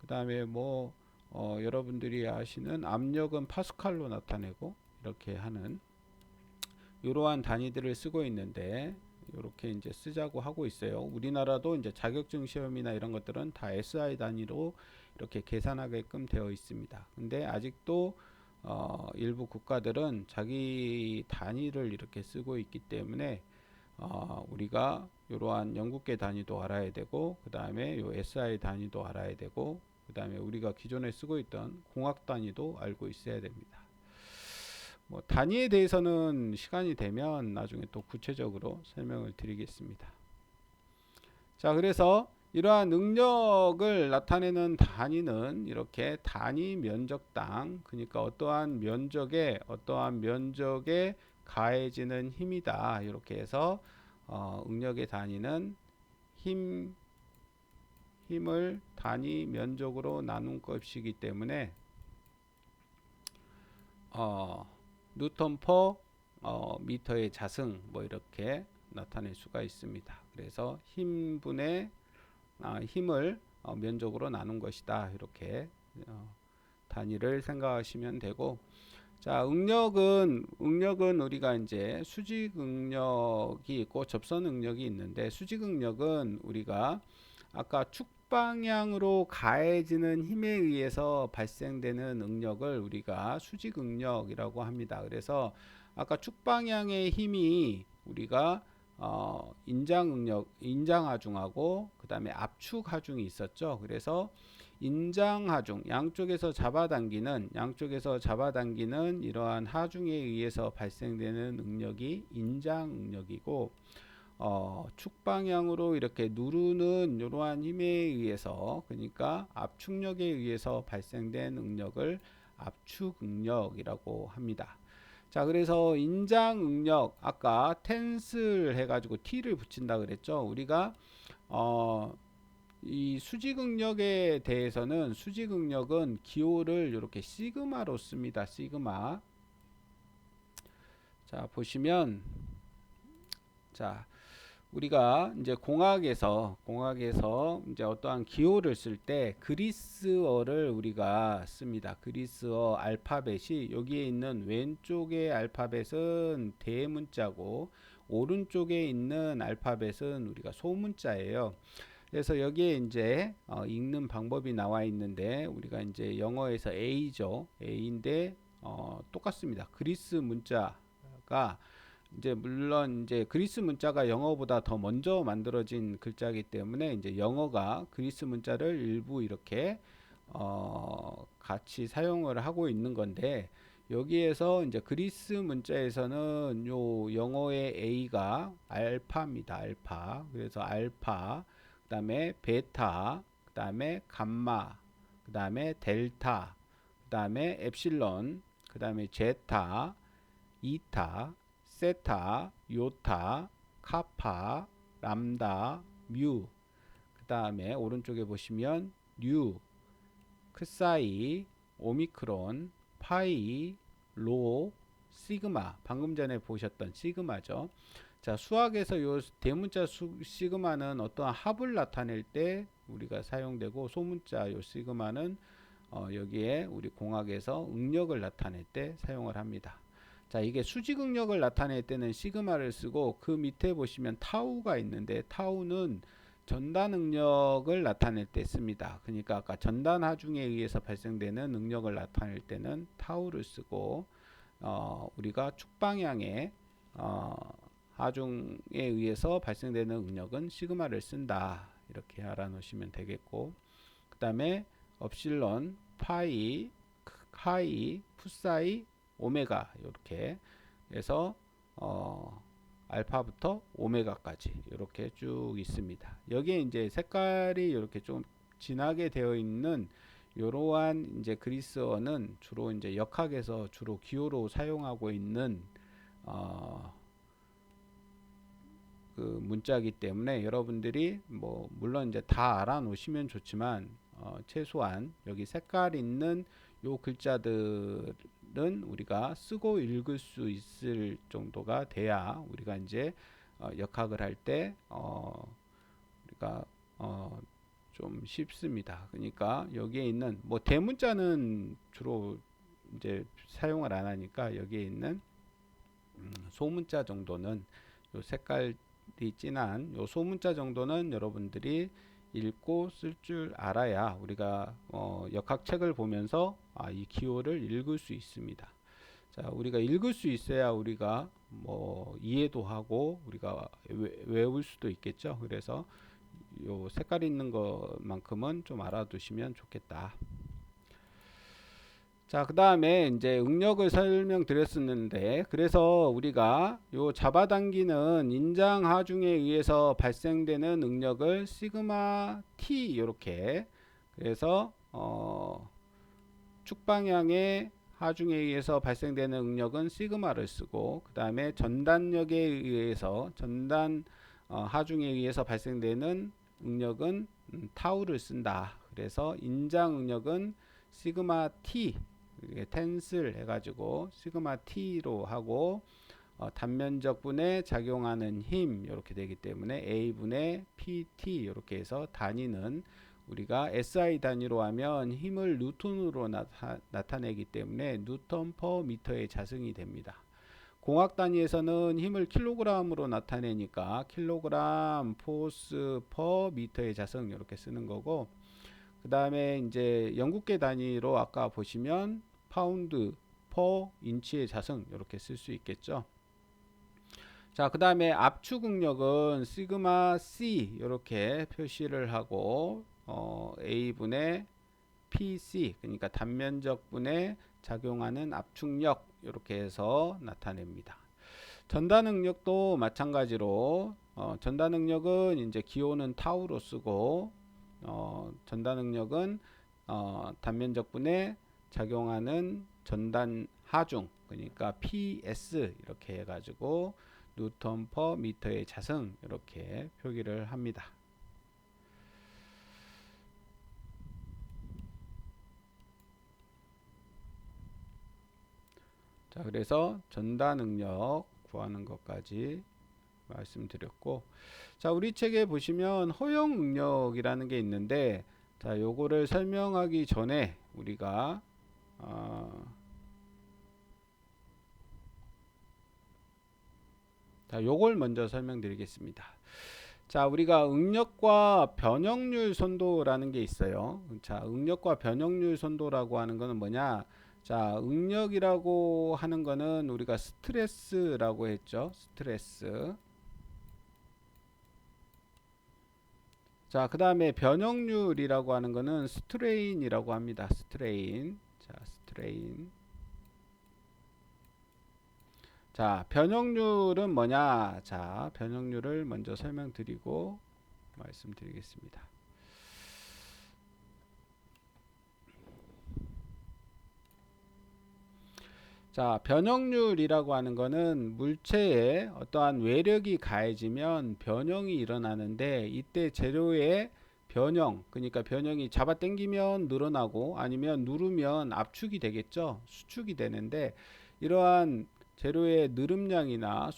그 다음에 뭐 여러분들이 아시는 압력은 파스칼로 나타내고, 이렇게 하는 이러한 단위들을 쓰고 있는데, 이렇게 이제 쓰자고 하고 있어요. 우리나라도 이제 자격증 시험이나 이런 것들은 다 SI 단위로 이렇게 계산하게끔 되어 있습니다. 근데 아직도 일부 국가들은 자기 단위를 이렇게 쓰고 있기 때문에 우리가 이러한 영국계 단위도 알아야 되고, 그 다음에 요 SI 단위도 알아야 되고, 그 다음에 우리가 기존에 쓰고 있던 공학 단위도 알고 있어야 됩니다. 뭐 단위에 대해서는 시간이 되면 나중에 또 구체적으로 설명을 드리겠습니다. 자, 그래서 이러한 능력을 나타내는 단위는 이렇게 단위 면적당, 그러니까 어떠한 면적에 가해지는 힘이다. 이렇게 해서 응력의 단위는 힘을 단위 면적으로 나눈 것이기 때문에 뉴턴 퍼 미터의 자승, 뭐 이렇게 나타낼 수가 있습니다. 그래서 힘분의 힘을 면적으로 나눈 것이다. 이렇게 단위를 생각하시면 되고, 자, 응력은 우리가 이제 수직 응력이 있고 접선 응력이 있는데, 수직 응력은 우리가 아까 축 방향으로 가해지는 힘에 의해서 발생되는 응력을 우리가 수직 응력이라고 합니다. 그래서 아까 축 방향의 힘이 우리가 인장 하중하고 그 다음에 압축 하중이 있었죠. 그래서 인장 하중, 양쪽에서 잡아당기는 이러한 하중에 의해서 발생되는 응력이 인장 응력이고, 축 방향으로 이렇게 누르는 이러한 힘에 의해서, 그러니까 압축력에 의해서 발생된 응력을 압축 응력이라고 합니다. 자, 그래서 인장 응력 아까 텐슬 해가지고 t를 붙인다 그랬죠. 우리가 이 수직 응력에 대해서는 수직 응력은 기호를 이렇게 시그마로 씁니다. 시그마. 자, 보시면 자, 우리가 이제 공학에서 이제 어떠한 기호를 쓸 때 그리스어를 우리가 씁니다. 그리스어 알파벳이 여기에 있는 왼쪽의 알파벳은 대문자고 오른쪽에 있는 알파벳은 우리가 소문자예요. 그래서 여기에 이제 읽는 방법이 나와 있는데 우리가 이제 영어에서 A죠. A인데 똑같습니다. 그리스 문자가 이제 물론 이제 그리스 문자가 영어보다 더 먼저 만들어진 글자이기 때문에 이제 영어가 그리스 문자를 일부 이렇게 같이 사용을 하고 있는 건데 여기에서 이제 그리스 문자에서는 요 영어의 A가 알파입니다. 알파. 그래서 알파, 그다음에 베타, 그다음에 감마, 그다음에 델타, 그다음에 엡실론, 그다음에 제타, 이타, 세타, 요타, 카파, 람다, 뮤. 그 다음에 오른쪽에 보시면 뉴, 크사이, 오미크론, 파이, 로, 시그마. 방금 전에 보셨던 시그마죠. 자, 수학에서 요 대문자 시그마는 어떠한 합을 나타낼 때 우리가 사용되고 소문자 요 시그마는 여기에 우리 공학에서 응력을 나타낼 때 사용을 합니다. 자, 이게 수직 응력을 나타낼 때는 시그마를 쓰고 그 밑에 보시면 타우가 있는데 타우는 전단 응력을 나타낼 때 씁니다. 그러니까 아까 전단 하중에 의해서 발생되는 응력을 나타낼 때는 타우를 쓰고 우리가 축방향의 하중에 의해서 발생되는 응력은 시그마를 쓴다. 이렇게 알아놓으시면 되겠고 그 다음에 업실론, 파이, 카이, 푸사이, 오메가 이렇게 해서 알파부터 오메가까지 이렇게 쭉 있습니다. 여기에 이제 색깔이 이렇게 좀 진하게 되어 있는 이러한 이제 그리스어는 주로 이제 역학에서 주로 기호로 사용하고 있는 그 문자이기 때문에 여러분들이 뭐 물론 이제 다 알아 놓으시면 좋지만 최소한 여기 색깔 있는 요 글자들은 우리가 쓰고 읽을 수 있을 정도가 돼야 우리가 이제 역학을 할 때 우리가 좀 쉽습니다. 그러니까 여기에 있는 뭐 대문자는 주로 이제 사용을 안 하니까 여기에 있는 소문자 정도는 요 색깔이 진한 요 소문자 정도는 여러분들이 읽고 쓸 줄 알아야 우리가 역학책을 보면서 이 기호를 읽을 수 있습니다. 자, 우리가 읽을 수 있어야 우리가 뭐 이해도 하고 우리가 외울 수도 있겠죠. 그래서 요 색깔 있는 것만큼은 좀 알아두시면 좋겠다. 자, 그 다음에 이제 응력을 설명드렸었는데, 그래서 우리가 요 잡아당기는 인장 하중에 의해서 발생되는 응력을 시그마 T 이렇게, 그래서 축방향의 하중에 의해서 발생되는 응력은 시그마를 쓰고, 그 다음에 전단력에 의해서 전단 하중에 의해서 발생되는 응력은 타우를 쓴다. 그래서 인장 응력은 시그마 T 텐슬 해가지고 시그마 T로 하고 단면적 분에 작용하는 힘 이렇게 되기 때문에 A분의 PT 이렇게 해서 단위는 우리가 SI 단위로 하면 힘을 뉴턴으로 나타내기 때문에 뉴턴 퍼 미터의 자승이 됩니다. 공학 단위에서는 힘을 킬로그램으로 나타내니까 킬로그램 포스 퍼 미터의 자승 이렇게 쓰는 거고, 그 다음에 이제 영국계 단위로 아까 보시면 파운드 퍼 인치의 자승 이렇게 쓸 수 있겠죠. 자, 그 다음에 압축 응력은 시그마 C 이렇게 표시를 하고 A분의 PC 그러니까 단면적 분에 작용하는 압축력 이렇게 해서 나타냅니다. 전단 응력도 마찬가지로 전단 응력은 이제 기호는 타우로 쓰고 전단 응력은 단면적 분에 작용하는 전단 하중, 그러니까 PS 이렇게 해가지고 뉴턴 퍼 미터의 자승 이렇게 표기를 합니다. 자, 그래서 전다 능력 구하는 것까지 말씀드렸고, 자, 우리 책에 보시면 허용 능력이라는 게 있는데, 자, 요거를 설명하기 전에 우리가 자, 요걸 먼저 설명드리겠습니다. 자, 우리가 응력과 변형률 선도라는 게 있어요. 자, 응력과 변형률 선도라고 하는 거는 뭐냐? 자, 응력이라고 하는 거는 우리가 스트레스라고 했죠. 스트레스. 자, 그 다음에 변형률이라고 하는 거는 스트레인이라고 합니다. 스트레인. 자, 스트레인. 자, 변형률은 뭐냐? 자, 변형률을 먼저 설명드리고 말씀드리겠습니다. 자, 변형률이라고 하는 거는 물체에 어떠한 외력이 가해지면 변형이 일어나는데, 이때 재료의 변형, 그러니까 변형이 잡아당기면 늘어나고 아니면 누르면 압축이 되겠죠. 수축이 되는데, 이러한 재료의 느름량이나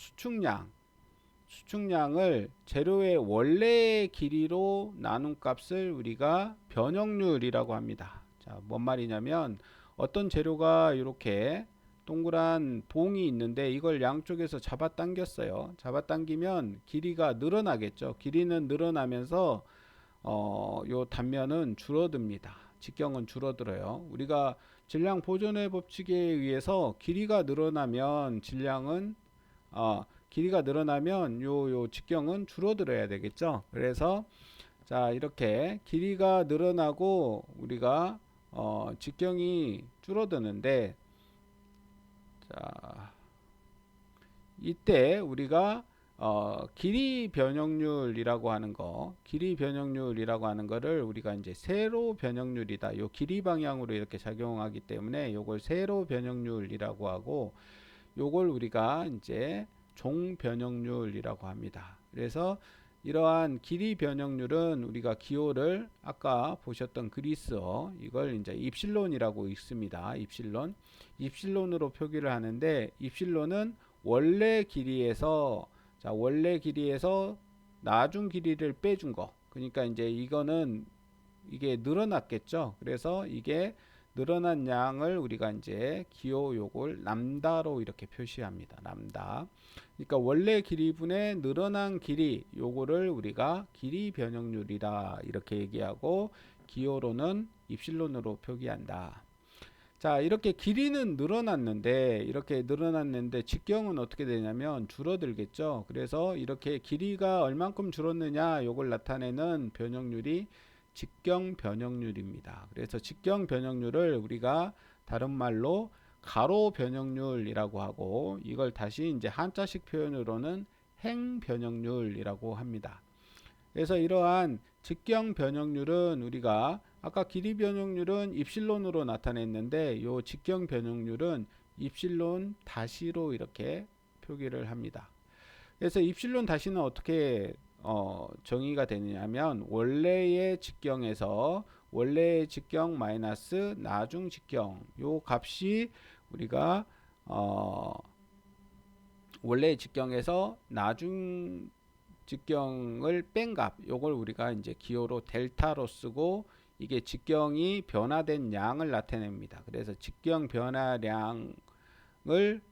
수축량을 재료의 원래 길이로 나눈 값을 우리가 변형률이라고 합니다. 자, 뭔 말이냐면 어떤 재료가 이렇게 동그란 봉이 있는데 이걸 양쪽에서 잡아당겼어요. 잡아당기면 길이가 늘어나겠죠. 길이는 늘어나면서 요 단면은 줄어듭니다. 직경은 줄어들어요. 우리가 질량 보존의 법칙에 의해서 길이가 늘어나면 길이가 늘어나면 요 직경은 줄어들어야 되겠죠. 그래서 자, 이렇게 길이가 늘어나고 우리가 직경이 줄어드는데, 자, 이때 우리가 길이 변형률이라고 하는 거를 우리가 이제 세로 변형률이다. 요 길이 방향으로 이렇게 작용하기 때문에 요걸 세로 변형률이라고 하고, 요걸 우리가 이제 종 변형률이라고 합니다. 그래서 이러한 길이 변형률은 우리가 기호를 아까 보셨던 그리스어, 이걸 이제 입실론이라고 읽습니다. 입실론으로 표기를 하는데, 입실론은 원래 길이에서 나중 길이를 빼준 거. 그러니까 이제 이게 늘어났겠죠. 그래서 이게 늘어난 양을 우리가 이제 기호 요걸 람다로 이렇게 표시합니다. 람다. 그러니까 원래 길이분의 늘어난 길이, 요거를 우리가 길이 변형률이다 이렇게 얘기하고, 기호로는 입실론으로 표기한다. 자, 이렇게 길이는 늘어났는데 직경은 어떻게 되냐면 줄어들겠죠. 그래서 이렇게 길이가 얼만큼 줄었느냐 요걸 나타내는 변형률이 직경 변형률입니다. 그래서 직경 변형률을 우리가 다른 말로 가로 변형률이라고 하고, 이걸 다시 이제 한자식 표현으로는 행 변형률이라고 합니다. 그래서 이러한 직경 변형률은 우리가 아까 길이 변형률은 입실론으로 나타냈는데, 요 직경 변형률은 입실론 다시로 이렇게 표기를 합니다. 그래서 입실론 다시는 어떻게 정의가 되느냐면, 원래의 직경에서 원래의 직경 마이너스 나중 직경, 요 값이 우리가 원래의 직경에서 나중 직경을 뺀 값, 요걸 우리가 이제 기호로 델타로 쓰고, 이게 직경이 변화된 양을 나타냅니다. 그래서 직경 변화량을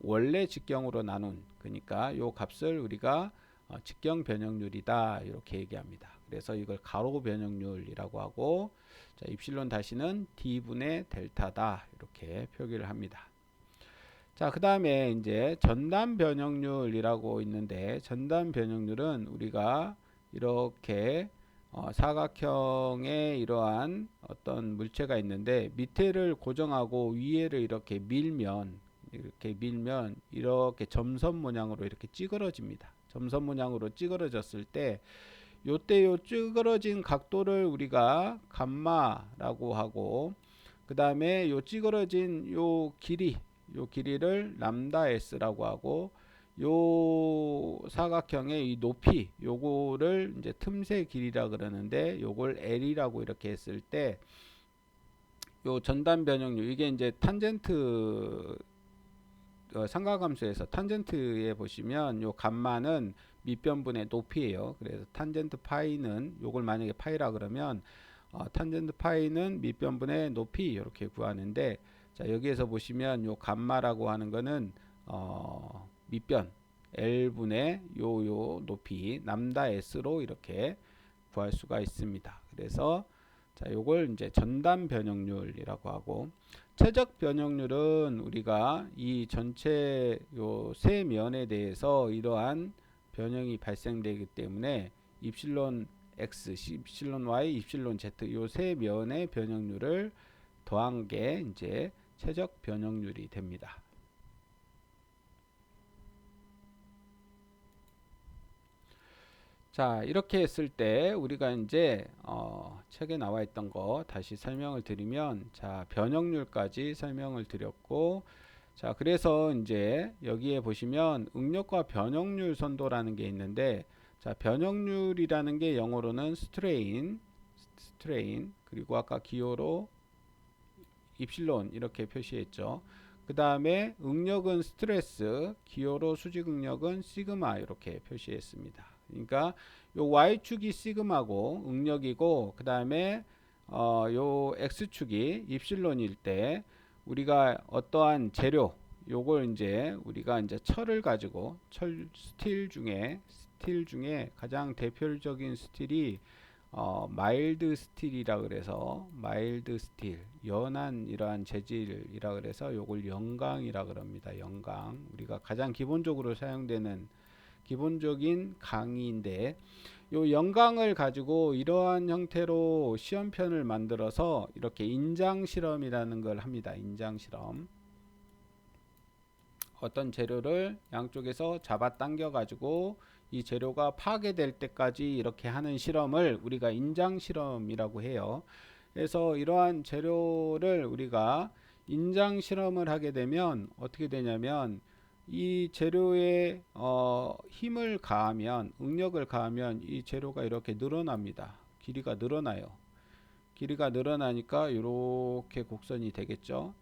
원래 직경으로 나눈, 그러니까 요 값을 우리가 직경 변형률이다 이렇게 얘기합니다. 그래서 이걸 가로 변형률이라고 하고, 자, 입실론 다시는 d분의 델타다 이렇게 표기를 합니다. 자, 그 다음에 이제 전단 변형률이라고 있는데, 전단 변형률은 우리가 이렇게 사각형의 이러한 어떤 물체가 있는데, 밑에를 고정하고 위에를 이렇게 밀면 이렇게 점선 모양으로 이렇게 찌그러집니다. 점선 모양으로 찌그러졌을 때, 요때 요 찌그러진 각도를 우리가 감마라고 하고, 그 다음에 요 찌그러진 요 길이, 요 길이를 람다 s라고 하고 요 사각형의 이 높이 요거를 이제 틈새 길이라 그러는데 요걸 L이라고 이렇게 했을 때 요 전단 변형률 이게 이제 탄젠트 삼각함수에서 탄젠트에 보시면 요 감마는 밑변분의 높이예요. 그래서 탄젠트 파이는 요걸 만약에 파이라 그러면 탄젠트 파이는 밑변분의 높이 이렇게 구하는데 자 여기에서 보시면 요 감마라고 하는 거는 밑변 L분의 요 높이 람다 S로 이렇게 구할 수가 있습니다. 그래서 자 요걸 이제 전단 변형률이라고 하고 최적 변형률은 우리가 이 전체 요 세 면에 대해서 이러한 변형이 발생되기 때문에 입실론 x, 입실론 y, 입실론 z 요 세 면의 변형률을 더한 게 이제 최적 변형률이 됩니다. 자 이렇게 했을 때 우리가 이제 책에 나와 있던 거 다시 설명을 드리면 자 변형률까지 설명을 드렸고 자 그래서 이제 여기에 보시면 응력과 변형률 선도라는 게 있는데 자 변형률이라는 게 영어로는 스트레인 그리고 아까 기호로 입실론 이렇게 표시했죠. 그 다음에 응력은 스트레스, 기호로 수직 응력은 시그마 이렇게 표시했습니다. 그러니까 요 y축이 시그마고 응력이고 그 다음에 요 x축이 입실론일 때 우리가 어떠한 재료 요걸 이제 우리가 이제 철을 가지고 스틸 중에 가장 대표적인 스틸이 마일드 스틸이라 그래서 마일드 스틸 연한 이러한 재질이라 그래서 요걸 영강이라 그럽니다. 영강 우리가 가장 기본적으로 사용되는 기본적인 강의인데 요 영강을 가지고 이러한 형태로 시험편을 만들어서 이렇게 인장 실험이라는 걸 합니다. 인장 실험 어떤 재료를 양쪽에서 잡아당겨 가지고 이 재료가 파괴될 때까지 이렇게 하는 실험을 우리가 인장 실험이라고 해요. 그래서 이러한 재료를 우리가 인장 실험을 하게 되면 어떻게 되냐면 이 재료에 힘을 가하면 응력을 가하면 이 재료가 이렇게 늘어납니다. 길이가 늘어나요. 길이가 늘어나니까 이렇게 곡선이 되겠죠.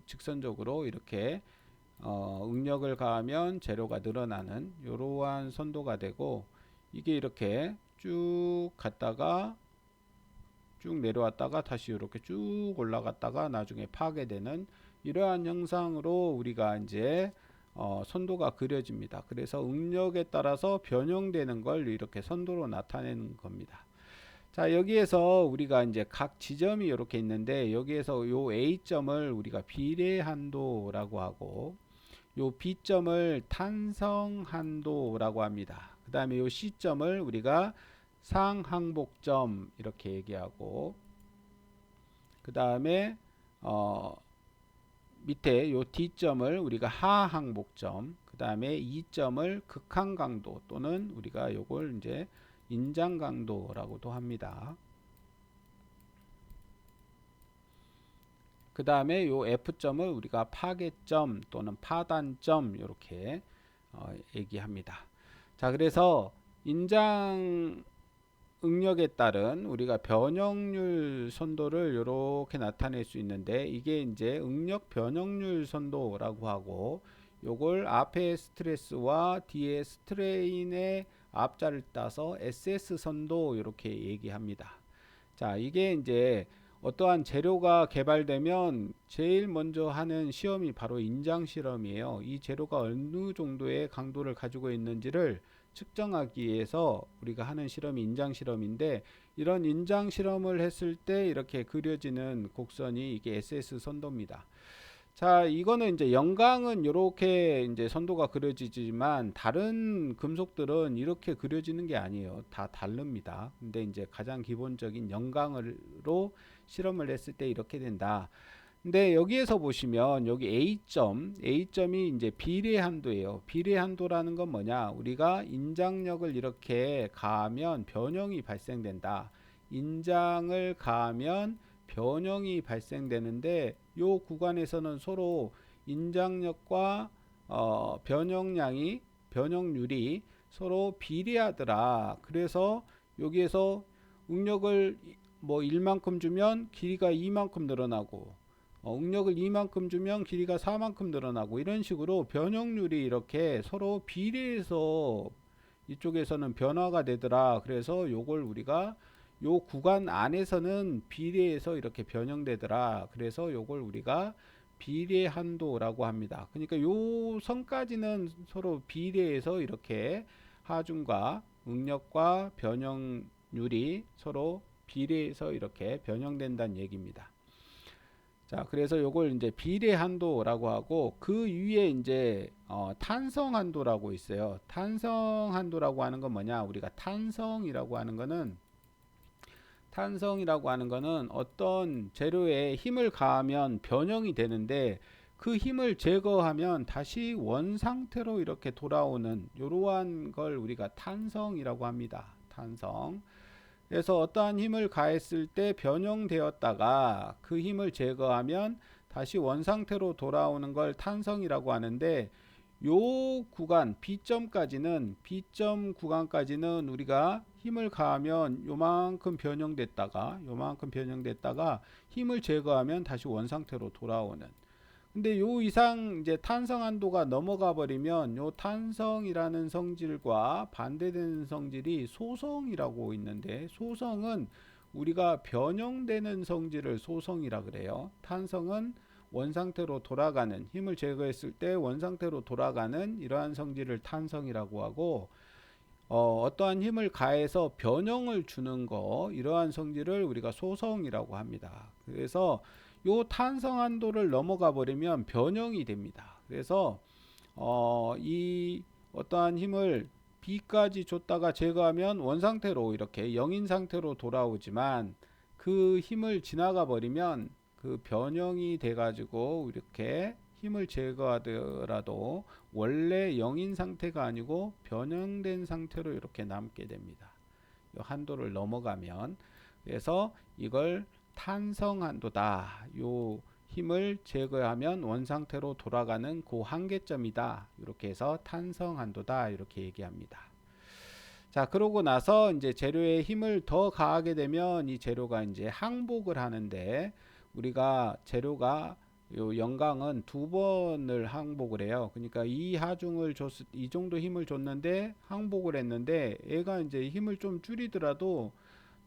직선적으로 이렇게 응력을 가하면 재료가 늘어나는 이러한 선도가 되고 이게 이렇게 쭉 갔다가 쭉 내려왔다가 다시 이렇게 쭉 올라갔다가 나중에 파괴되는 이러한 형상으로 우리가 이제 선도가 그려집니다. 그래서 응력에 따라서 변형되는 걸 이렇게 선도로 나타내는 겁니다. 자 여기에서 우리가 이제 각 지점이 이렇게 있는데 여기에서 요 A점을 우리가 비례한도라고 하고 요 B점을 탄성한도라고 합니다. 그 다음에 요 C점을 우리가 상항복점 이렇게 얘기하고 그 다음에 밑에 요 D점을 우리가 하항복점 그 다음에 E점을 극한강도 또는 우리가 요걸 이제 인장강도라고도 합니다. 그 다음에 요 F점을 우리가 파괴점 또는 파단점 이렇게 얘기합니다. 자 그래서 인장 응력에 따른 우리가 변형률 선도를 이렇게 나타낼 수 있는데 이게 이제 응력 변형률 선도라고 하고 요걸 앞에 스트레스와 뒤에 스트레인의 앞자를 따서 SS 선도 이렇게 얘기합니다. 자 이게 이제 어떠한 재료가 개발되면 제일 먼저 하는 시험이 바로 인장 실험이에요. 이 재료가 어느 정도의 강도를 가지고 있는지를 측정하기 위해서 우리가 하는 실험이 인장 실험인데 이런 인장 실험을 했을 때 이렇게 그려지는 곡선이 이게 SS 선도입니다. 자, 이거는 이제 영광은 이렇게 이제 선도가 그려지지만 다른 금속들은 이렇게 그려지는 게 아니에요. 다 다릅니다. 근데 이제 가장 기본적인 영광으로 실험을 했을 때 이렇게 된다. 근데 여기에서 보시면 여기 A점이 이제 비례한도예요. 비례한도라는 건 뭐냐? 우리가 인장력을 이렇게 가하면 변형이 발생된다. 인장을 가하면 변형이 발생되는데 요 구간에서는 서로 인장력과 변형률이 서로 비례하더라. 그래서 여기에서 응력을 뭐 1만큼 주면 길이가 2만큼 늘어나고 응력을 2만큼 주면 길이가 4만큼 늘어나고 이런 식으로 변형률이 이렇게 서로 비례해서 이쪽에서는 변화가 되더라. 그래서 요걸 우리가 요 구간 안에서는 비례해서 이렇게 변형되더라. 그래서 요걸 우리가 비례한도라고 합니다. 그러니까 요 선까지는 서로 비례해서 이렇게 하중과 응력과 변형률이 서로 비례해서 이렇게 변형된다는 얘기입니다. 자, 그래서 요걸 이제 비례한도라고 하고 그 위에 이제 탄성한도라고 있어요. 탄성한도라고 하는 건 뭐냐? 우리가 탄성이라고 하는 거는 어떤 재료에 힘을 가하면 변형이 되는데 그 힘을 제거하면 다시 원상태로 이렇게 돌아오는 이러한 걸 우리가 탄성이라고 합니다. 탄성. 그래서 어떠한 힘을 가했을 때 변형되었다가 그 힘을 제거하면 다시 원상태로 돌아오는 걸 탄성이라고 하는데 요 구간 B점 구간까지는 우리가 힘을 가하면 요만큼 변형됐다가 힘을 제거하면 다시 원상태로 돌아오는. 근데 요 이상 이제 탄성 한도가 넘어가 버리면 요 탄성이라는 성질과 반대되는 성질이 소성이라고 있는데 소성은 우리가 변형되는 성질을 소성이라 그래요. 탄성은 원상태로 돌아가는 힘을 제거했을 때 원상태로 돌아가는 이러한 성질을 탄성이라고 하고 어떠한 힘을 가해서 변형을 주는 거 이러한 성질을 우리가 소성이라고 합니다. 그래서 요 탄성 한도를 넘어가 버리면 변형이 됩니다. 그래서 이 어떠한 힘을 B까지 줬다가 제거하면 원상태로 이렇게 영인 상태로 돌아오지만 그 힘을 지나가 버리면 그 변형이 돼 가지고 이렇게 힘을 제거하더라도 원래 영인 상태가 아니고 변형된 상태로 이렇게 남게 됩니다. 이 한도를 넘어가면. 그래서 이걸 탄성 한도다. 요 힘을 제거하면 원상태로 돌아가는 그 한계점이다. 이렇게 해서 탄성 한도다. 이렇게 얘기합니다. 자, 그러고 나서 이제 재료에 힘을 더 가하게 되면 이 재료가 이제 항복을 하는데 우리가 재료가 요 영광은 2번을 항복을 해요. 그러니까 이 하중을 이 정도 힘을 줬는데 항복을 했는데 얘가 이제 힘을 좀 줄이더라도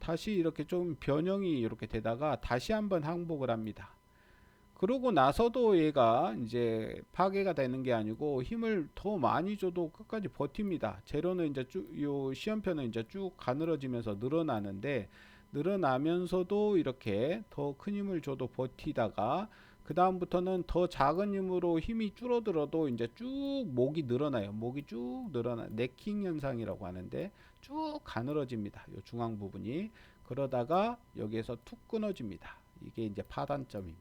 다시 이렇게 좀 변형이 이렇게 되다가 다시 한번 항복을 합니다. 그러고 나서도 얘가 이제 파괴가 되는 게 아니고 힘을 더 많이 줘도 끝까지 버팁니다. 재료는 이제 요 시험표는 이제 쭉 가늘어지면서 늘어나는데 늘어나면서도 이렇게 더 큰 힘을 줘도 버티다가 그 다음부터는 더 작은 힘으로 힘이 줄어들어도 이제 쭉 목이 늘어나요. 목이 쭉 늘어나 네킹 현상이라고 하는데 쭉 가늘어집니다. 요 중앙 부분이. 그러다가 여기에서 툭 끊어집니다. 이게 이제 파단점입니다.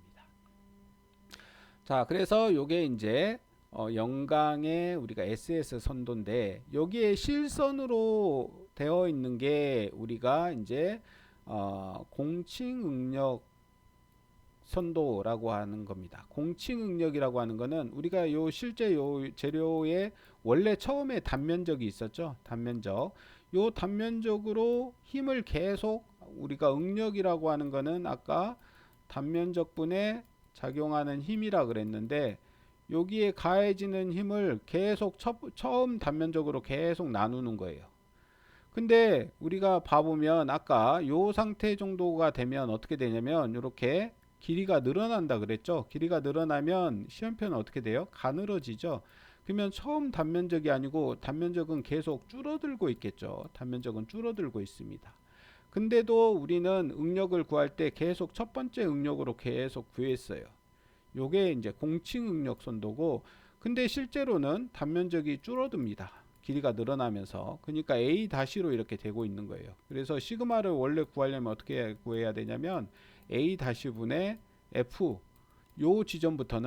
자, 그래서 요게 이제 영광의 우리가 SS 선도인데 여기에 실선으로 되어 있는 게 우리가 이제 공칭응력 선도라고 하는 겁니다. 공칭응력이라고 하는 거는 우리가 요 실제 요 재료에 원래 처음에 단면적이 있었죠. 단면적. 요 단면적으로 힘을 계속 우리가 응력이라고 하는 거는 아까 단면적분에 작용하는 힘이라 그랬는데 여기에 가해지는 힘을 계속 처음 단면적으로 계속 나누는 거예요. 근데 우리가 봐보면 아까 요 상태 정도가 되면 어떻게 되냐면 이렇게 길이가 늘어난다 그랬죠. 길이가 늘어나면 시험표는 어떻게 돼요? 가늘어지죠. 그러면 처음 단면적이 아니고 단면적은 계속 줄어들고 있겠죠. 단면적은 줄어들고 있습니다. 근데도 우리는 응력을 구할 때 계속 첫 번째 응력으로 계속 구했어요. 요게 이제 공칭 응력 선도고 근데 실제로는 단면적이 줄어듭니다. 길이가 늘어나면서. 그러니까 A-로 이렇게 되고 있는 거예요. 그래서 시그마를 원래 구하려면 어떻게 구해야 되냐면 A-분의 F 요 지점부터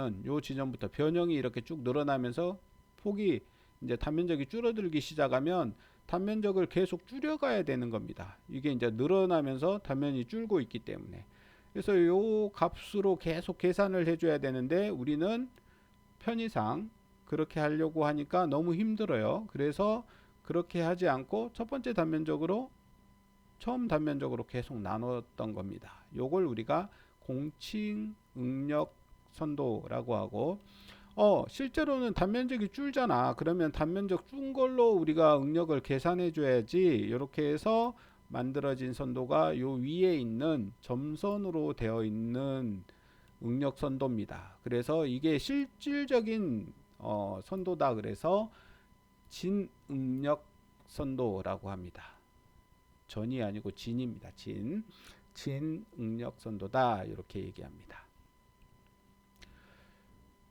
변형이 이렇게 쭉 늘어나면서 폭이 이제 단면적이 줄어들기 시작하면 단면적을 계속 줄여가야 되는 겁니다. 이게 이제 늘어나면서 단면이 줄고 있기 때문에. 그래서 요 값으로 계속 계산을 해줘야 되는데 우리는 편의상 그렇게 하려고 하니까 너무 힘들어요. 그래서 그렇게 하지 않고 첫 번째 단면적으로 처음 단면적으로 계속 나눴던 겁니다. 요걸 우리가 공칭 응력 선도라고 하고, 실제로는 단면적이 줄잖아. 그러면 단면적 준 걸로 우리가 응력을 계산해 줘야지. 이렇게 해서 만들어진 선도가 요 위에 있는 점선으로 되어 있는 응력 선도입니다. 그래서 이게 실질적인 선도다. 그래서 진응력 선도라고 합니다. 전이 아니고 진입니다. 진응력 선도다. 이렇게 얘기합니다.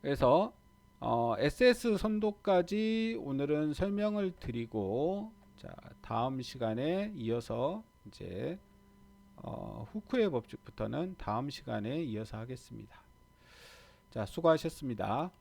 그래서 SS 선도까지 오늘은 설명을 드리고, 자, 다음 시간에 이어서 이제 후크의 법칙부터는 다음 시간에 이어서 하겠습니다. 자, 수고하셨습니다.